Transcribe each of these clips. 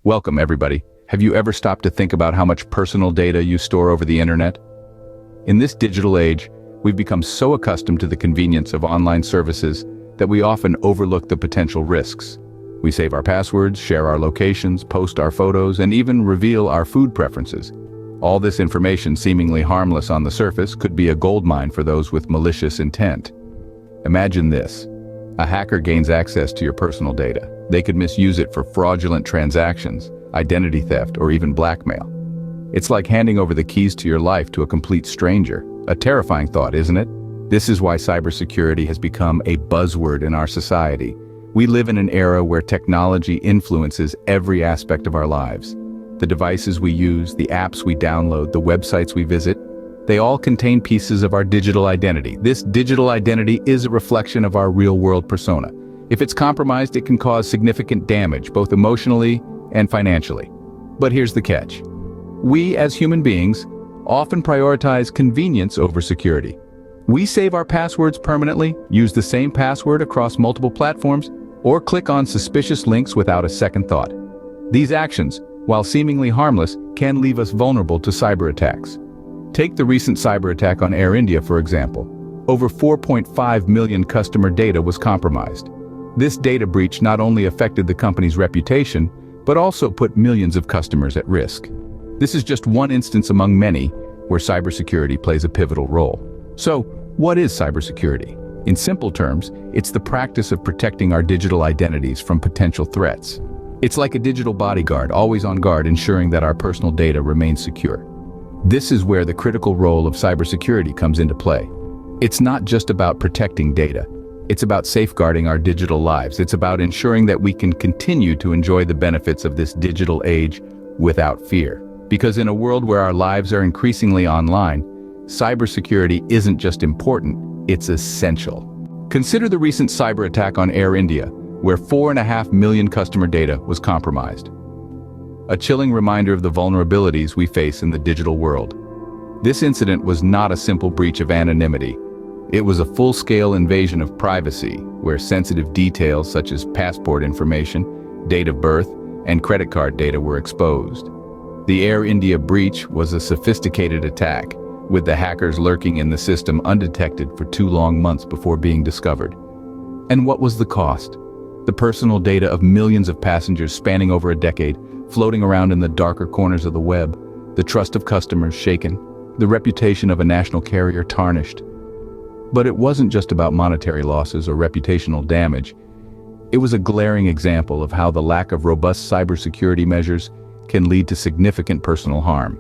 Welcome, everybody. Have you ever stopped to think about how much personal data you store over the internet? In this digital age, we've become so accustomed to the convenience of online services that we often overlook the potential risks. We save our passwords, share our locations, post our photos, and even reveal our food preferences. All this information, seemingly harmless on the surface, could be a goldmine for those with malicious intent. Imagine this. A hacker gains access to your personal data. They could misuse it for fraudulent transactions, identity theft, or even blackmail. It's like handing over the keys to your life to a complete stranger. A terrifying thought, isn't it? This is why cybersecurity has become a buzzword in our society. We live in an era where technology influences every aspect of our lives. The devices we use, the apps we download, the websites we visit, they all contain pieces of our digital identity. This digital identity is a reflection of our real-world persona. If it's compromised, it can cause significant damage, both emotionally and financially. But here's the catch. We, as human beings, often prioritize convenience over security. We save our passwords permanently, use the same password across multiple platforms, or click on suspicious links without a second thought. These actions, while seemingly harmless, can leave us vulnerable to cyber attacks. Take the recent cyber attack on Air India, for example. Over 4.5 million customer data was compromised. This data breach not only affected the company's reputation, but also put millions of customers at risk. This is just one instance among many where cybersecurity plays a pivotal role. So, what is cybersecurity? In simple terms, it's the practice of protecting our digital identities from potential threats. It's like a digital bodyguard, always on guard, ensuring that our personal data remains secure. This is where the critical role of cybersecurity comes into play. It's not just about protecting data. It's about safeguarding our digital lives. It's about ensuring that we can continue to enjoy the benefits of this digital age without fear. Because in a world where our lives are increasingly online, cybersecurity isn't just important, it's essential. Consider the recent cyber attack on Air India, where 4.5 million customer data was compromised. A chilling reminder of the vulnerabilities we face in the digital world. This incident was not a simple breach of anonymity. It was a full-scale invasion of privacy, where sensitive details such as passport information, date of birth, and credit card data were exposed. The Air India breach was a sophisticated attack, with the hackers lurking in the system undetected for 2 long months before being discovered. And what was the cost? The personal data of millions of passengers spanning over a decade, floating around in the darker corners of the web, the trust of customers shaken, the reputation of a national carrier tarnished. But it wasn't just about monetary losses or reputational damage. It was a glaring example of how the lack of robust cybersecurity measures can lead to significant personal harm.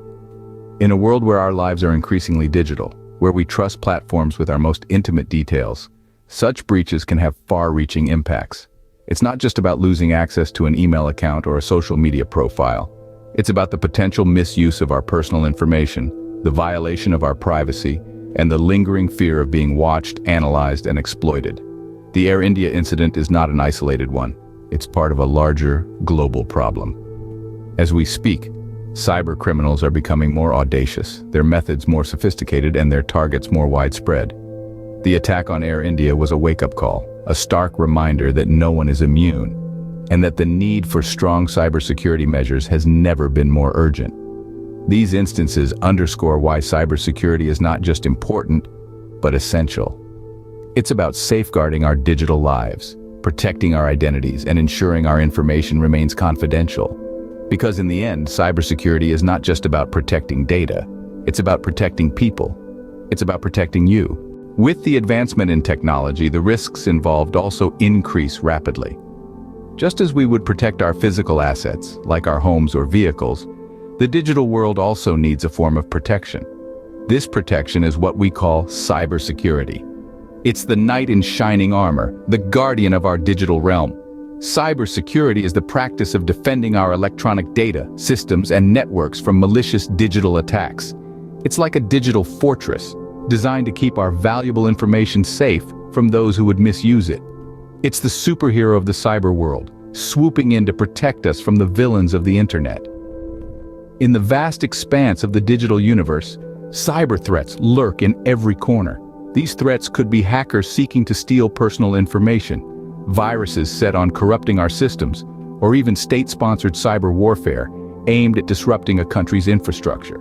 In a world where our lives are increasingly digital, where we trust platforms with our most intimate details, such breaches can have far-reaching impacts. It's not just about losing access to an email account or a social media profile. It's about the potential misuse of our personal information, the violation of our privacy, and the lingering fear of being watched, analyzed, and exploited. The Air India incident is not an isolated one. It's part of a larger, global problem. As we speak, cyber criminals are becoming more audacious, their methods more sophisticated, and their targets more widespread. The attack on Air India was a wake-up call, a stark reminder that no one is immune, and that the need for strong cybersecurity measures has never been more urgent. These instances underscore why cybersecurity is not just important, but essential. It's about safeguarding our digital lives, protecting our identities, and ensuring our information remains confidential. Because in the end, cybersecurity is not just about protecting data, it's about protecting people. It's about protecting you. With the advancement in technology, the risks involved also increase rapidly. Just as we would protect our physical assets, like our homes or vehicles, the digital world also needs a form of protection. This protection is what we call cybersecurity. It's the knight in shining armor, the guardian of our digital realm. Cybersecurity is the practice of defending our electronic data, systems, and networks from malicious digital attacks. It's like a digital fortress, designed to keep our valuable information safe from those who would misuse it. It's the superhero of the cyber world, swooping in to protect us from the villains of the internet. In the vast expanse of the digital universe, cyber threats lurk in every corner. These threats could be hackers seeking to steal personal information, viruses set on corrupting our systems, or even state-sponsored cyber warfare aimed at disrupting a country's infrastructure.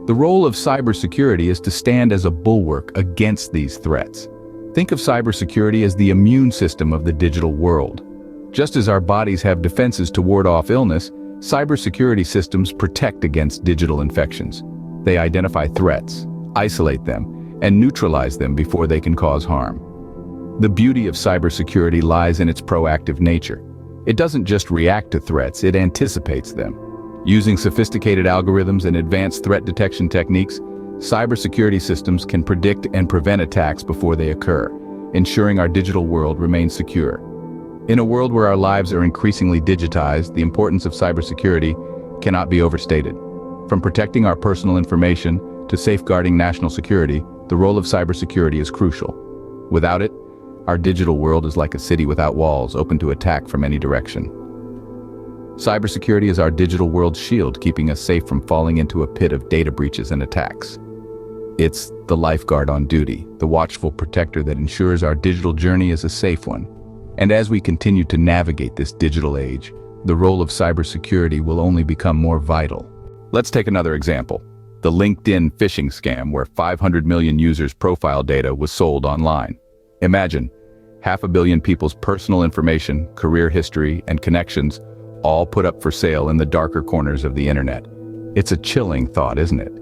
The role of cybersecurity is to stand as a bulwark against these threats. Think of cybersecurity as the immune system of the digital world. Just as our bodies have defenses to ward off illness, cybersecurity systems protect against digital infections. They identify threats, isolate them, and neutralize them before they can cause harm. The beauty of cybersecurity lies in its proactive nature. It doesn't just react to threats, it anticipates them. Using sophisticated algorithms and advanced threat detection techniques, cybersecurity systems can predict and prevent attacks before they occur, ensuring our digital world remains secure. In a world where our lives are increasingly digitized, the importance of cybersecurity cannot be overstated. From protecting our personal information to safeguarding national security, the role of cybersecurity is crucial. Without it, our digital world is like a city without walls, open to attack from any direction. Cybersecurity is our digital world's shield, keeping us safe from falling into a pit of data breaches and attacks. It's the lifeguard on duty, the watchful protector that ensures our digital journey is a safe one. And as we continue to navigate this digital age, the role of cybersecurity will only become more vital. Let's take another example. The LinkedIn phishing scam where 500 million users' profile data was sold online. Imagine, 500 million people's personal information, career history, and connections all put up for sale in the darker corners of the internet. It's a chilling thought, isn't it?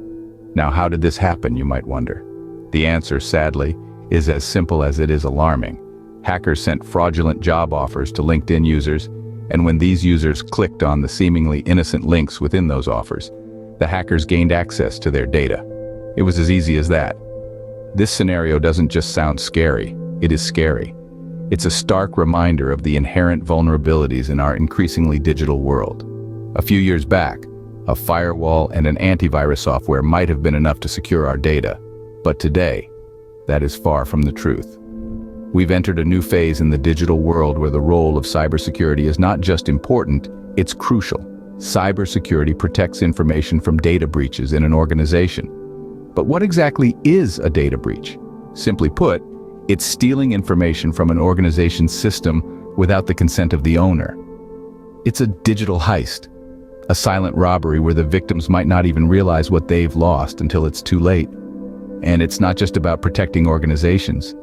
Now, how did this happen, you might wonder? The answer, sadly, is as simple as it is alarming. Hackers sent fraudulent job offers to LinkedIn users, and when these users clicked on the seemingly innocent links within those offers, the hackers gained access to their data. It was as easy as that. This scenario doesn't just sound scary, it is scary. It's a stark reminder of the inherent vulnerabilities in our increasingly digital world. A few years back, a firewall and an antivirus software might have been enough to secure our data. But today, that is far from the truth. We've entered a new phase in the digital world where the role of cybersecurity is not just important, it's crucial. Cybersecurity protects information from data breaches in an organization. But what exactly is a data breach? Simply put, it's stealing information from an organization's system without the consent of the owner. It's a digital heist, a silent robbery where the victims might not even realize what they've lost until it's too late. And it's not just about protecting organizations.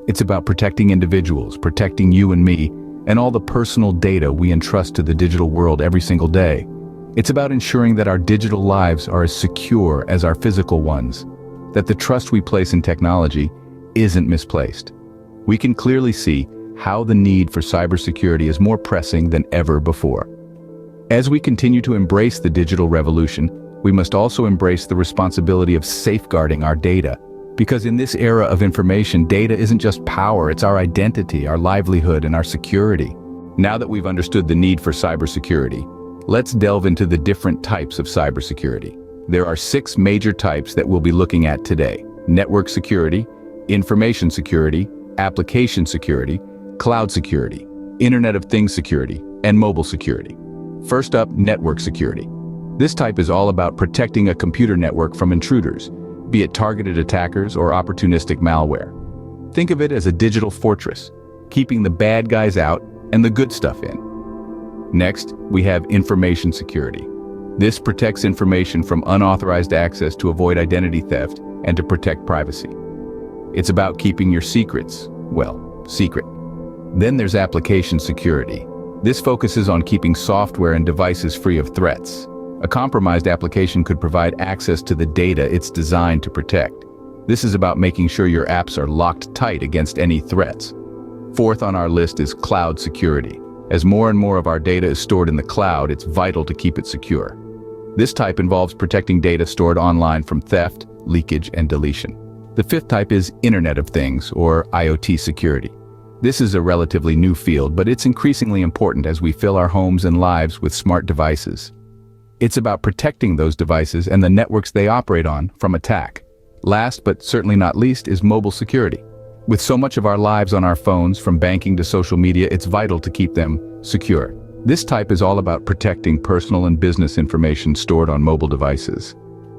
It's about protecting individuals, protecting you and me, and all the personal data we entrust to the digital world every single day. It's about ensuring that our digital lives are as secure as our physical ones, that the trust we place in technology isn't misplaced. We can clearly see how the need for cybersecurity is more pressing than ever before. As we continue to embrace the digital revolution, we must also embrace the responsibility of safeguarding our data. Because in this era of information, data isn't just power, it's our identity, our livelihood, and our security. Now that we've understood the need for cybersecurity, let's delve into the different types of cybersecurity. There are 6 major types that we'll be looking at today: network security, information security, application security, cloud security, Internet of Things security, and mobile security. First up, network security. This type is all about protecting a computer network from intruders, be it targeted attackers or opportunistic malware. Think of it as a digital fortress, keeping the bad guys out and the good stuff in. Next, we have information security. This protects information from unauthorized access to avoid identity theft and to protect privacy. It's about keeping your secrets, well, secret. Then there's application security. This focuses on keeping software and devices free of threats. A compromised application could provide access to the data it's designed to protect. This is about making sure your apps are locked tight against any threats. Fourth on our list is cloud security. As more and more of our data is stored in the cloud, it's vital to keep it secure. This type involves protecting data stored online from theft, leakage, and deletion. The fifth type is Internet of Things, or IoT security. This is a relatively new field, but it's increasingly important as we fill our homes and lives with smart devices. It's about protecting those devices and the networks they operate on from attack. Last, but certainly not least, is mobile security. With so much of our lives on our phones, from banking to social media, it's vital to keep them secure. This type is all about protecting personal and business information stored on mobile devices.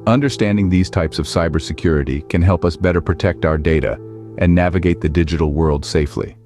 Understanding these types of cybersecurity can help us better protect our data and navigate the digital world safely.